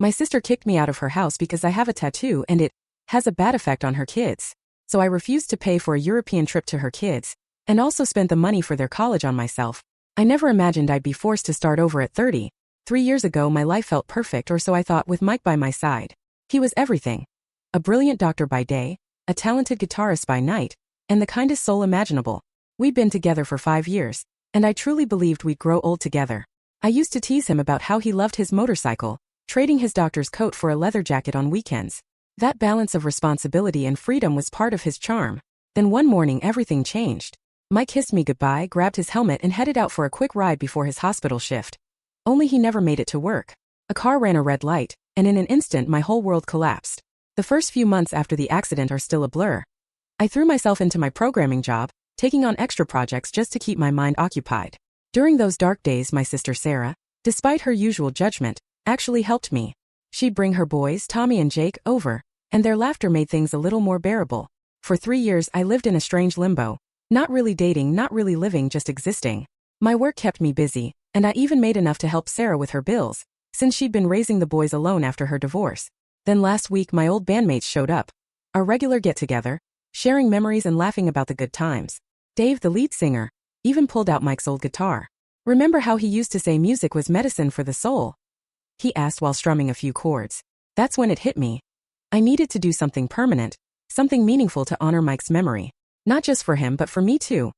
My sister kicked me out of her house because I have a tattoo and it has a bad effect on her kids. So I refused to pay for a European trip to her kids, and also spent the money for their college on myself. I never imagined I'd be forced to start over at 30. 3 years ago my life felt perfect, or so I thought, with Mike by my side. He was everything. A brilliant doctor by day, a talented guitarist by night, and the kindest soul imaginable. We'd been together for 5 years, and I truly believed we'd grow old together. I used to tease him about how he loved his motorcycle, trading his doctor's coat for a leather jacket on weekends. That balance of responsibility and freedom was part of his charm. Then one morning everything changed. Mike kissed me goodbye, grabbed his helmet and headed out for a quick ride before his hospital shift. Only he never made it to work. A car ran a red light, and in an instant my whole world collapsed. The first few months after the accident are still a blur. I threw myself into my programming job, taking on extra projects just to keep my mind occupied. During those dark days my sister Sarah, despite her usual judgment, actually helped me. She'd bring her boys, Tommy and Jake, over, and their laughter made things a little more bearable. For 3 years I lived in a strange limbo. Not really dating, not really living, just existing. My work kept me busy, and I even made enough to help Sarah with her bills, since she'd been raising the boys alone after her divorce. Then last week my old bandmates showed up. Our regular get-together, sharing memories and laughing about the good times. Dave, the lead singer, even pulled out Mike's old guitar. "Remember how he used to say music was medicine for the soul?" he asked while strumming a few chords. That's when it hit me. I needed to do something permanent, something meaningful to honor Mike's memory. Not just for him but for me too.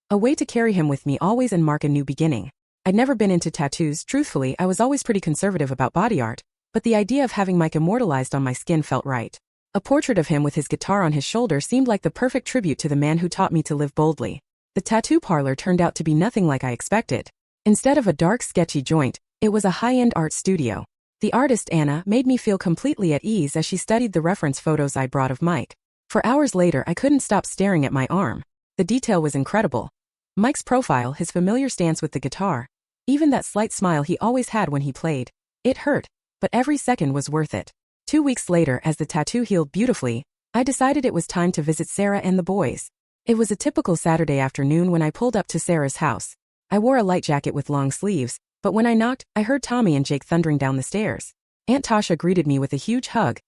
A way to carry him with me always and mark a new beginning. I'd never been into tattoos. Truthfully, I was always pretty conservative about body art, but the idea of having Mike immortalized on my skin felt right. A portrait of him with his guitar on his shoulder seemed like the perfect tribute to the man who taught me to live boldly. The tattoo parlor turned out to be nothing like I expected. Instead of a dark, sketchy joint, it was a high-end art studio. The artist, Anna, made me feel completely at ease as she studied the reference photos I brought of Mike. For hours later I couldn't stop staring at my arm. The detail was incredible. Mike's profile, his familiar stance with the guitar, even that slight smile he always had when he played. It hurt, but every second was worth it. 2 weeks later, as the tattoo healed beautifully, I decided it was time to visit Sarah and the boys. It was a typical Saturday afternoon when I pulled up to Sarah's house. I wore a light jacket with long sleeves, but when I knocked, I heard Tommy and Jake thundering down the stairs. Aunt Tasha greeted me with a huge hug.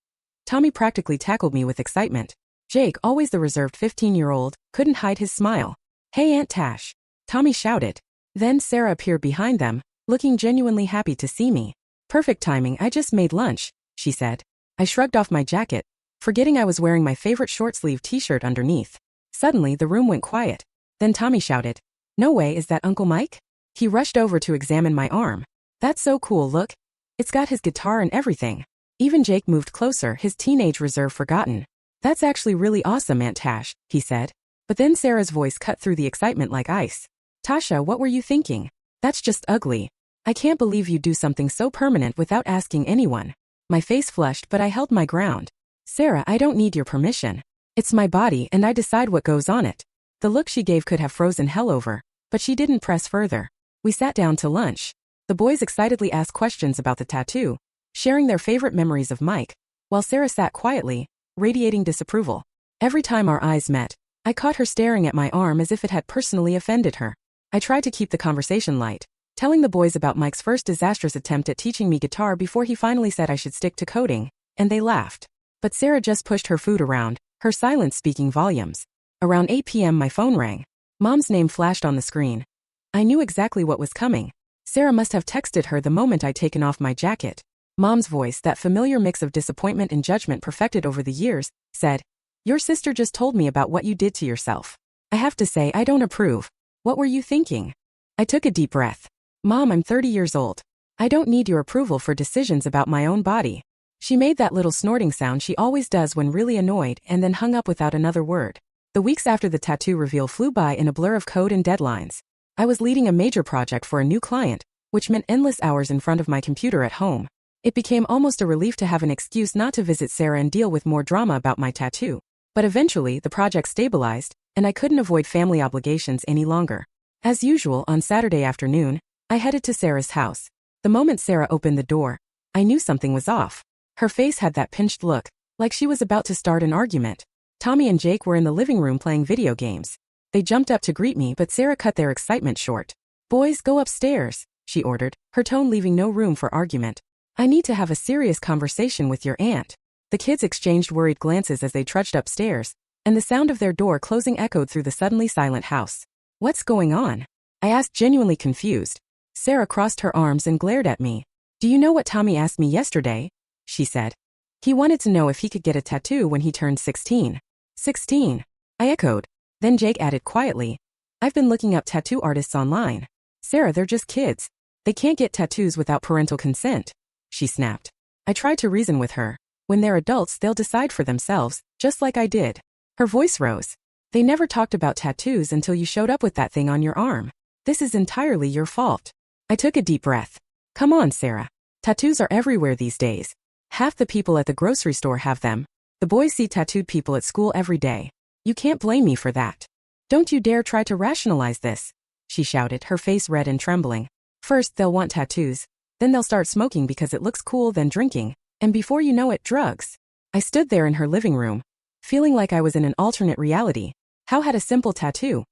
Tommy practically tackled me with excitement. Jake, always the reserved 15-year-old, couldn't hide his smile. "Hey Aunt Tash," Tommy shouted. Then Sarah appeared behind them, looking genuinely happy to see me. "Perfect timing, I just made lunch," she said. I shrugged off my jacket, forgetting I was wearing my favorite short-sleeved t-shirt underneath. Suddenly the room went quiet. Then Tommy shouted, "No way, is that Uncle Mike?" He rushed over to examine my arm. "That's so cool, look. It's got his guitar and everything." Even Jake moved closer, his teenage reserve forgotten. "That's actually really awesome, Aunt Tash," he said. But then Sarah's voice cut through the excitement like ice. "Tasha, what were you thinking? That's just ugly. I can't believe you'd do something so permanent without asking anyone." My face flushed, but I held my ground. "Sarah, I don't need your permission. It's my body and I decide what goes on it." The look she gave could have frozen hell over, but she didn't press further. We sat down to lunch. The boys excitedly asked questions about the tattoo, sharing their favorite memories of Mike, while Sarah sat quietly, radiating disapproval. Every time our eyes met, I caught her staring at my arm as if it had personally offended her. I tried to keep the conversation light, telling the boys about Mike's first disastrous attempt at teaching me guitar before he finally said I should stick to coding, and they laughed. But Sarah just pushed her food around, her silence speaking volumes. Around 8 p.m. my phone rang. Mom's name flashed on the screen. I knew exactly what was coming. Sarah must have texted her the moment I'd taken off my jacket. Mom's voice, that familiar mix of disappointment and judgment perfected over the years, said, "Your sister just told me about what you did to yourself. I have to say, I don't approve. What were you thinking?" I took a deep breath. "Mom, I'm 30 years old. I don't need your approval for decisions about my own body." She made that little snorting sound she always does when really annoyed and then hung up without another word. The weeks after the tattoo reveal flew by in a blur of code and deadlines. I was leading a major project for a new client, which meant endless hours in front of my computer at home. It became almost a relief to have an excuse not to visit Sarah and deal with more drama about my tattoo. But eventually, the project stabilized, and I couldn't avoid family obligations any longer. As usual, on Saturday afternoon, I headed to Sarah's house. The moment Sarah opened the door, I knew something was off. Her face had that pinched look, like she was about to start an argument. Tommy and Jake were in the living room playing video games. They jumped up to greet me, but Sarah cut their excitement short. "Boys, go upstairs," she ordered, her tone leaving no room for argument. I need to have a serious conversation with your aunt. The kids exchanged worried glances as they trudged upstairs, and the sound of their door closing echoed through the suddenly silent house. What's going on? I asked, genuinely confused. Sarah crossed her arms and glared at me. Do you know what Tommy asked me yesterday? She said. He wanted to know if he could get a tattoo when he turned 16. 16. I echoed. Then Jake added quietly. I've been looking up tattoo artists online. Sarah, they're just kids. They can't get tattoos without parental consent. She snapped. I tried to reason with her. When they're adults, they'll decide for themselves, just like I did. Her voice rose. They never talked about tattoos until you showed up with that thing on your arm. This is entirely your fault. I took a deep breath. Come on, Sarah. Tattoos are everywhere these days. Half the people at the grocery store have them. The boys see tattooed people at school every day. You can't blame me for that. Don't you dare try to rationalize this, she shouted, her face red and trembling. First, they'll want tattoos. Then they'll start smoking because it looks cool, then drinking. And before you know it, drugs. I stood there in her living room, feeling like I was in an alternate reality. How had a simple tattoo,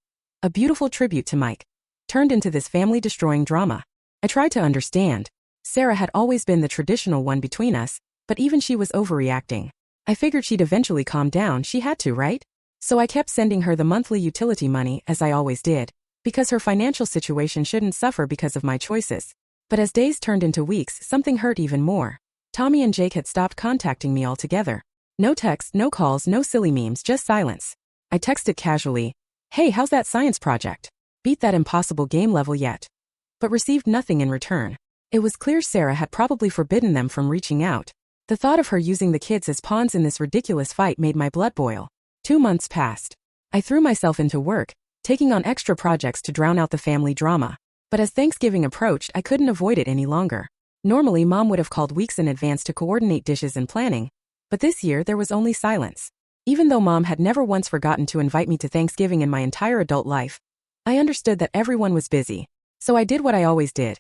a beautiful tribute to Mike, turned into this family-destroying drama? I tried to understand. Sarah had always been the traditional one between us, but even she was overreacting. I figured she'd eventually calm down. She had to, right? So I kept sending her the monthly utility money, as I always did, because her financial situation shouldn't suffer because of my choices. But as days turned into weeks, something hurt even more. Tommy and Jake had stopped contacting me altogether. No texts, no calls, no silly memes, just silence. I texted casually, hey, how's that science project? Beat that impossible game level yet? But received nothing in return. It was clear Sarah had probably forbidden them from reaching out. The thought of her using the kids as pawns in this ridiculous fight made my blood boil. 2 months passed. I threw myself into work, taking on extra projects to drown out the family drama. But as Thanksgiving approached, I couldn't avoid it any longer. Normally, Mom would have called weeks in advance to coordinate dishes and planning, but this year there was only silence. Even though Mom had never once forgotten to invite me to Thanksgiving in my entire adult life, I understood that everyone was busy. So I did what I always did.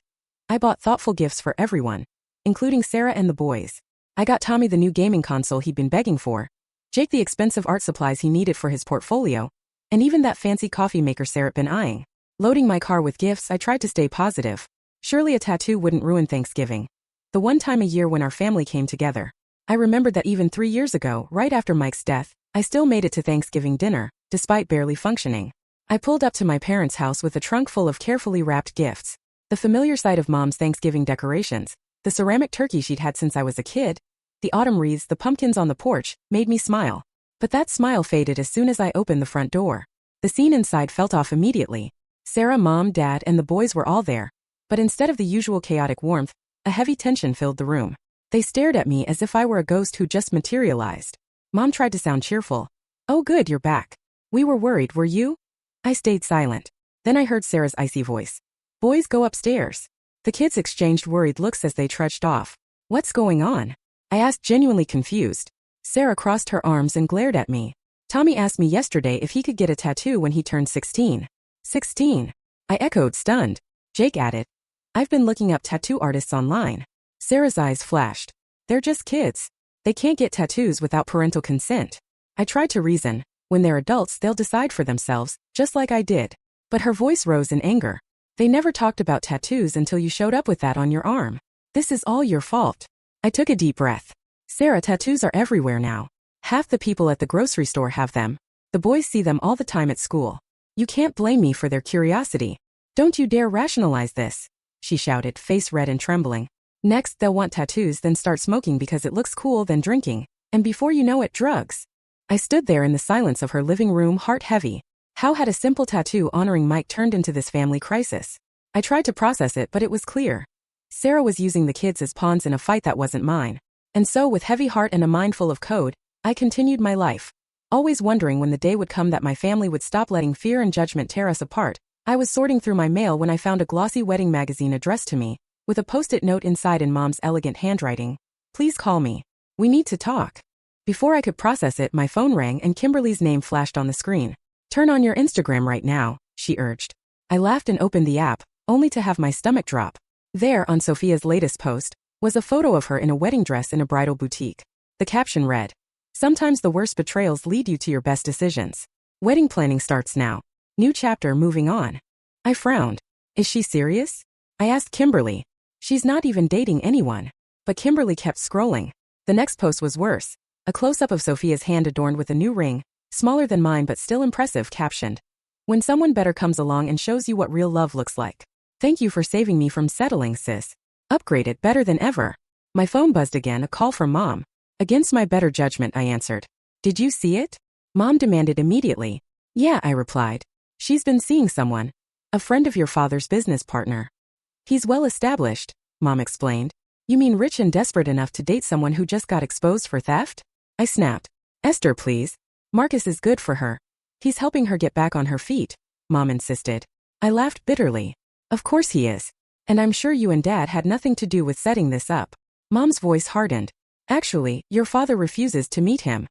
I bought thoughtful gifts for everyone, including Sarah and the boys. I got Tommy the new gaming console he'd been begging for, Jake the expensive art supplies he needed for his portfolio, and even that fancy coffee maker Sarah'd been eyeing. Loading my car with gifts, I tried to stay positive. Surely a tattoo wouldn't ruin Thanksgiving, the one time a year when our family came together. I remembered that even 3 years ago, right after Mike's death, I still made it to Thanksgiving dinner, despite barely functioning. I pulled up to my parents' house with a trunk full of carefully wrapped gifts. The familiar sight of Mom's Thanksgiving decorations, the ceramic turkey she'd had since I was a kid, the autumn wreaths, the pumpkins on the porch, made me smile. But that smile faded as soon as I opened the front door. The scene inside felt off immediately. Sarah, Mom, Dad, and the boys were all there. But instead of the usual chaotic warmth, a heavy tension filled the room. They stared at me as if I were a ghost who just materialized. Mom tried to sound cheerful. Oh good, you're back. We were worried, were you? I stayed silent. Then I heard Sarah's icy voice. Boys, go upstairs. The kids exchanged worried looks as they trudged off. What's going on? I asked, genuinely confused. Sarah crossed her arms and glared at me. Tommy asked me yesterday if he could get a tattoo when he turned 16. 16. I echoed, stunned. Jake added, I've been looking up tattoo artists online. Sarah's eyes flashed. They're just kids. They can't get tattoos without parental consent. I tried to reason. When they're adults, they'll decide for themselves, just like I did. But her voice rose in anger. They never talked about tattoos until you showed up with that on your arm. This is all your fault. I took a deep breath. Sarah, tattoos are everywhere now. Half the people at the grocery store have them. The boys see them all the time at school. You can't blame me for their curiosity. Don't you dare rationalize this, she shouted, face red and trembling. Next, they'll want tattoos, then start smoking because it looks cool, then drinking. And before you know it, drugs. I stood there in the silence of her living room, heart heavy. How had a simple tattoo honoring Mike turned into this family crisis? I tried to process it, but it was clear. Sarah was using the kids as pawns in a fight that wasn't mine. And so, with heavy heart and a mind full of code, I continued my life. Always wondering when the day would come that my family would stop letting fear and judgment tear us apart. I was sorting through my mail when I found a glossy wedding magazine addressed to me, with a post-it note inside in Mom's elegant handwriting. Please call me. We need to talk. Before I could process it, my phone rang and Kimberly's name flashed on the screen. Turn on your Instagram right now, she urged. I laughed and opened the app, only to have my stomach drop. There, on Sophia's latest post, was a photo of her in a wedding dress in a bridal boutique. The caption read, "Sometimes the worst betrayals lead you to your best decisions. Wedding planning starts now. New chapter, moving on." I frowned. Is she serious? I asked Kimberly. She's not even dating anyone. But Kimberly kept scrolling. The next post was worse. A close-up of Sophia's hand adorned with a new ring, smaller than mine but still impressive, captioned, "When someone better comes along and shows you what real love looks like. Thank you for saving me from settling, sis. Upgraded better than ever." My phone buzzed again, a call from Mom. Against my better judgment, I answered. "Did you see it?" Mom demanded immediately. "Yeah," I replied. "She's been seeing someone. A friend of your father's business partner. He's well established," Mom explained. "You mean rich and desperate enough to date someone who just got exposed for theft?" I snapped. "Esther, please. Marcus is good for her. He's helping her get back on her feet," Mom insisted. I laughed bitterly. "Of course he is. And I'm sure you and Dad had nothing to do with setting this up." Mom's voice hardened. "Actually, your father refuses to meet him.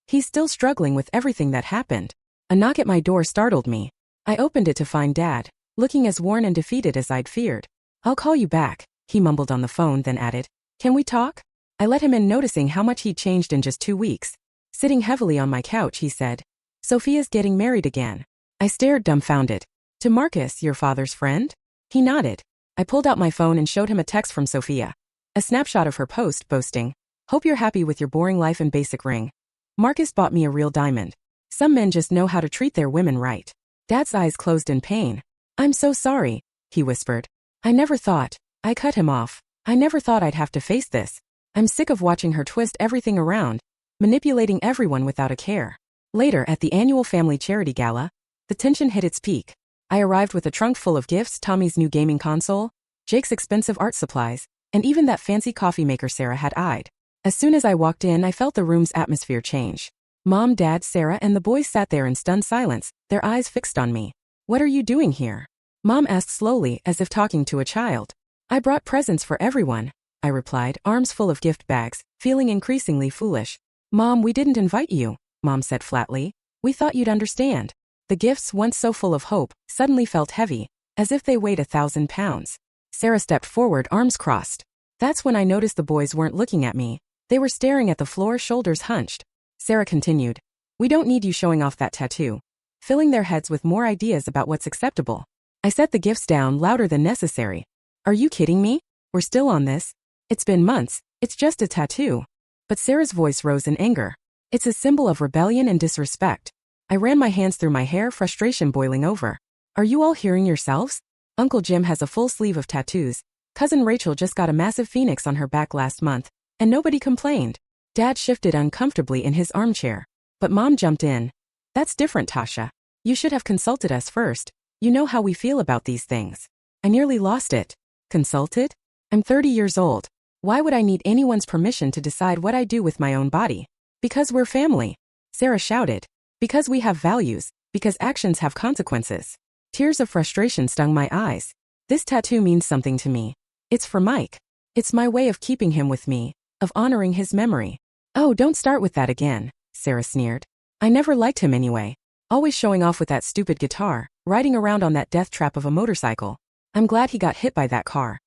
He's still struggling with everything that happened." A knock at my door startled me. I opened it to find Dad, looking as worn and defeated as I'd feared. "I'll call you back," he mumbled on the phone, then added, "Can we talk?" I let him in, noticing how much he'd changed in just 2 weeks. Sitting heavily on my couch, he said, "Sophia's getting married again." I stared dumbfounded. "To Marcus, your father's friend?" He nodded. I pulled out my phone and showed him a text from Sophia. A snapshot of her post, boasting, "Hope you're happy with your boring life and basic ring. Marcus bought me a real diamond." Some men just know how to treat their women right. Dad's eyes closed in pain. "I'm so sorry," he whispered. "I never thought." I cut him off. "I never thought I'd have to face this. I'm sick of watching her twist everything around, manipulating everyone without a care." Later, at the annual family charity gala, the tension hit its peak. I arrived with a trunk full of gifts: Tommy's new gaming console, Jake's expensive art supplies, and even that fancy coffee maker Sarah had eyed. As soon as I walked in, I felt the room's atmosphere change. Mom, Dad, Sarah, and the boys sat there in stunned silence, their eyes fixed on me. "What are you doing here?" Mom asked slowly, as if talking to a child. "I brought presents for everyone," I replied, arms full of gift bags, feeling increasingly foolish. "Mom, we didn't invite you," Mom said flatly. "We thought you'd understand." The gifts, once so full of hope, suddenly felt heavy, as if they weighed 1,000 pounds. Sarah stepped forward, arms crossed. That's when I noticed the boys weren't looking at me. They were staring at the floor, shoulders hunched. Sarah continued, "We don't need you showing off that tattoo," filling their heads with more ideas about what's acceptable. I set the gifts down, louder than necessary. "Are you kidding me? We're still on this. It's been months. It's just a tattoo." But Sarah's voice rose in anger. "It's a symbol of rebellion and disrespect." I ran my hands through my hair, frustration boiling over. "Are you all hearing yourselves? Uncle Jim has a full sleeve of tattoos. Cousin Rachel just got a massive phoenix on her back last month, and nobody complained." Dad shifted uncomfortably in his armchair. But Mom jumped in. "That's different, Tasha. You should have consulted us first. You know how we feel about these things." I nearly lost it. Consulted? I'm 30 years old. Why would I need anyone's permission to decide what I do with my own body? "Because we're family," Sarah shouted. "Because we have values. Because actions have consequences." Tears of frustration stung my eyes. "This tattoo means something to me. It's for Mike. It's my way of keeping him with me, of honoring his memory." "Oh, don't start with that again," Sarah sneered. "I never liked him anyway. Always showing off with that stupid guitar, riding around on that death trap of a motorcycle. I'm glad he got hit by that car.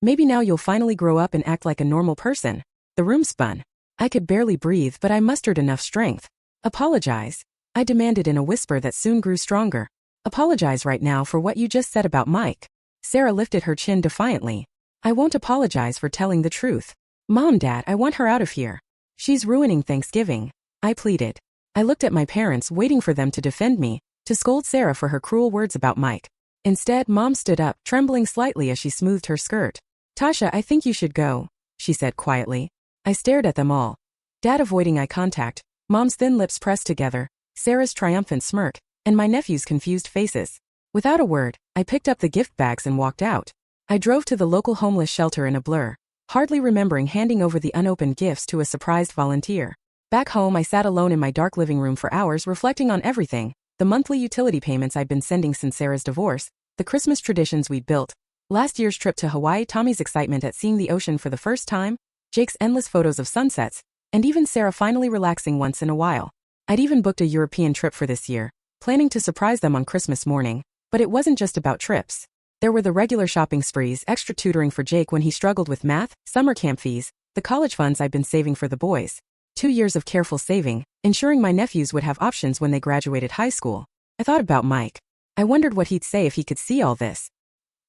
Maybe now you'll finally grow up and act like a normal person." The room spun. I could barely breathe, but I mustered enough strength. "Apologize," I demanded in a whisper that soon grew stronger. "Apologize right now for what you just said about Mike." Sarah lifted her chin defiantly. "I won't apologize for telling the truth. Mom, Dad, I want her out of here. She's ruining Thanksgiving," I pleaded. I looked at my parents, waiting for them to defend me, to scold Sarah for her cruel words about Mike. Instead, Mom stood up, trembling slightly as she smoothed her skirt. "Tasha, I think you should go," she said quietly. I stared at them all. Dad avoiding eye contact, Mom's thin lips pressed together, Sarah's triumphant smirk, and my nephew's confused faces. Without a word, I picked up the gift bags and walked out. I drove to the local homeless shelter in a blur, hardly remembering handing over the unopened gifts to a surprised volunteer. Back home, I sat alone in my dark living room for hours, reflecting on everything: the monthly utility payments I'd been sending since Sarah's divorce, the Christmas traditions we'd built, last year's trip to Hawaii, Tommy's excitement at seeing the ocean for the first time, Jake's endless photos of sunsets, and even Sarah finally relaxing once in a while. I'd even booked a European trip for this year, planning to surprise them on Christmas morning, but it wasn't just about trips. There were the regular shopping sprees, extra tutoring for Jake when he struggled with math, summer camp fees, the college funds I'd been saving for the boys. 2 years of careful saving, ensuring my nephews would have options when they graduated high school. I thought about Mike. I wondered what he'd say if he could see all this.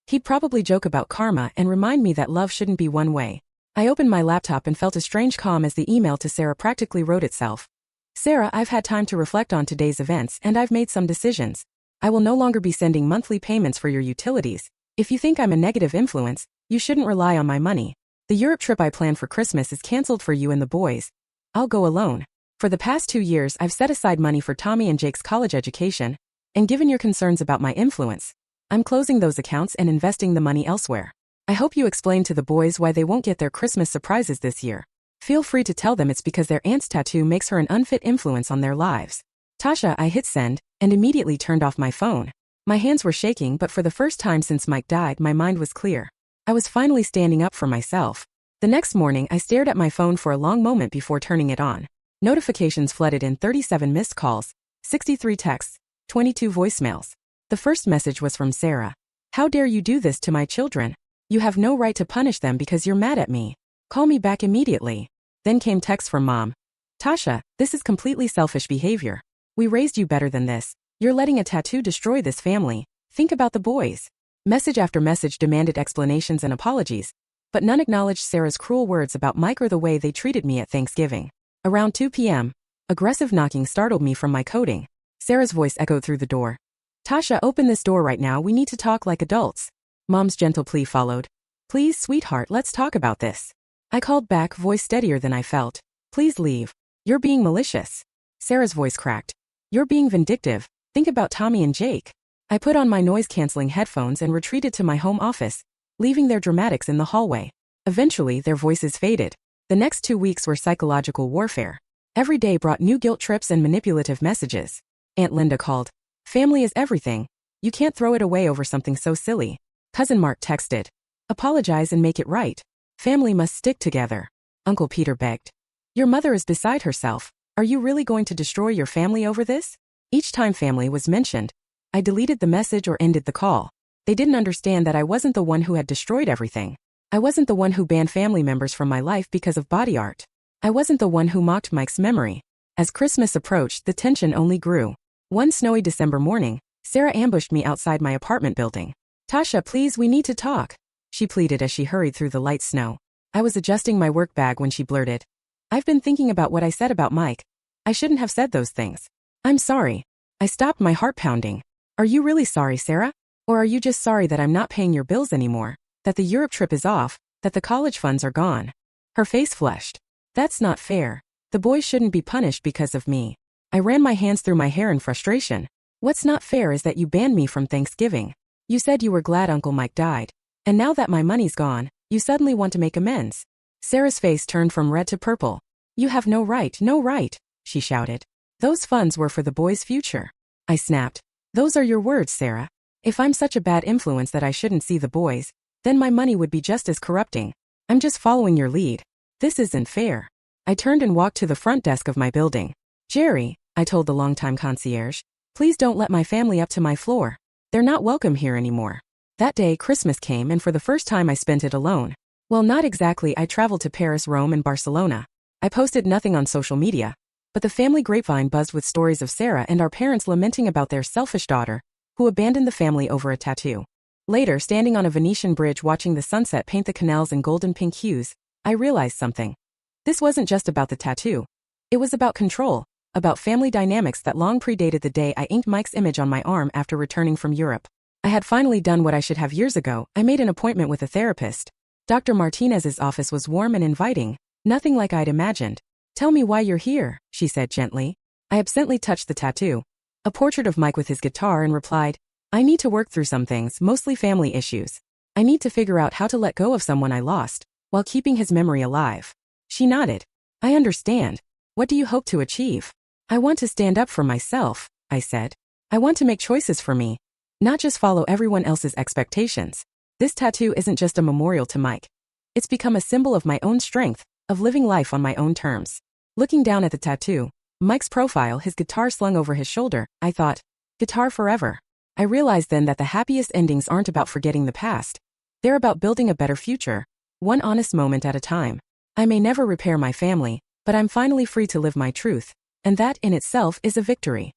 He'd probably joke about karma and remind me that love shouldn't be one way. I opened my laptop and felt a strange calm as the email to Sarah practically wrote itself. Sarah, I've had time to reflect on today's events and I've made some decisions. I will no longer be sending monthly payments for your utilities. If you think I'm a negative influence, you shouldn't rely on my money. The Europe trip I planned for Christmas is canceled for you and the boys. I'll go alone. For the past 2 years, I've set aside money for Tommy and Jake's college education, and given your concerns about my influence, I'm closing those accounts and investing the money elsewhere. I hope you explain to the boys why they won't get their Christmas surprises this year. Feel free to tell them it's because their aunt's tattoo makes her an unfit influence on their lives. Tasha, I hit send, and immediately turned off my phone. My hands were shaking, but for the first time since Mike died, my mind was clear. I was finally standing up for myself. The next morning, I stared at my phone for a long moment before turning it on. Notifications flooded in: 37 missed calls, 63 texts, 22 voicemails. The first message was from Sarah. How dare you do this to my children? You have no right to punish them because you're mad at me. Call me back immediately. Then came text from Mom. Tasha, this is completely selfish behavior. We raised you better than this. You're letting a tattoo destroy this family. Think about the boys. Message after message demanded explanations and apologies, but none acknowledged Sarah's cruel words about Mike or the way they treated me at Thanksgiving. Around 2 p.m., aggressive knocking startled me from my coding. Sarah's voice echoed through the door. Tasha, open this door right now. We need to talk like adults. Mom's gentle plea followed. Please, sweetheart, let's talk about this. I called back, voice steadier than I felt. Please leave. You're being malicious. Sarah's voice cracked. You're being vindictive. Think about Tommy and Jake. I put on my noise-canceling headphones and retreated to my home office, leaving their dramatics in the hallway. Eventually, their voices faded. The next 2 weeks were psychological warfare. Every day brought new guilt trips and manipulative messages. Aunt Linda called. Family is everything. You can't throw it away over something so silly. Cousin Mark texted. Apologize and make it right. Family must stick together. Uncle Peter begged. Your mother is beside herself. Are you really going to destroy your family over this? Each time family was mentioned, I deleted the message or ended the call. They didn't understand that I wasn't the one who had destroyed everything. I wasn't the one who banned family members from my life because of body art. I wasn't the one who mocked Mike's memory. As Christmas approached, the tension only grew. One snowy December morning, Sarah ambushed me outside my apartment building. Tasha, please, we need to talk, she pleaded as she hurried through the light snow. I was adjusting my work bag when she blurted. I've been thinking about what I said about Mike. I shouldn't have said those things. I'm sorry. I stopped, my heart pounding. Are you really sorry, Sarah? Or are you just sorry that I'm not paying your bills anymore, that the Europe trip is off, that the college funds are gone? Her face flushed. That's not fair. The boys shouldn't be punished because of me. I ran my hands through my hair in frustration. What's not fair is that you banned me from Thanksgiving. You said you were glad Uncle Mike died. And now that my money's gone, you suddenly want to make amends. Sarah's face turned from red to purple. You have no right, she shouted. Those funds were for the boys' future. I snapped. Those are your words, Sarah. If I'm such a bad influence that I shouldn't see the boys, then my money would be just as corrupting. I'm just following your lead. This isn't fair. I turned and walked to the front desk of my building. Jerry, I told the longtime concierge, please don't let my family up to my floor. They're not welcome here anymore. That day, Christmas came, and for the first time I spent it alone. Well, not exactly. I traveled to Paris, Rome, and Barcelona. I posted nothing on social media, but the family grapevine buzzed with stories of Sarah and our parents lamenting about their selfish daughter, who abandoned the family over a tattoo. Later, standing on a Venetian bridge watching the sunset paint the canals in golden pink hues, I realized something. This wasn't just about the tattoo. It was about control, about family dynamics that long predated the day I inked Mike's image on my arm after returning from Europe. I had finally done what I should have years ago. I made an appointment with a therapist. Dr. Martinez's office was warm and inviting, nothing like I'd imagined. Tell me why you're here, she said gently. I absently touched the tattoo, a portrait of Mike with his guitar, and replied, I need to work through some things, mostly family issues. I need to figure out how to let go of someone I lost, while keeping his memory alive. She nodded. I understand. What do you hope to achieve? I want to stand up for myself, I said. I want to make choices for me, not just follow everyone else's expectations. This tattoo isn't just a memorial to Mike. It's become a symbol of my own strength, of living life on my own terms. Looking down at the tattoo, Mike's profile, his guitar slung over his shoulder, I thought, guitar forever. I realized then that the happiest endings aren't about forgetting the past. They're about building a better future, one honest moment at a time. I may never repair my family, but I'm finally free to live my truth, and that in itself is a victory.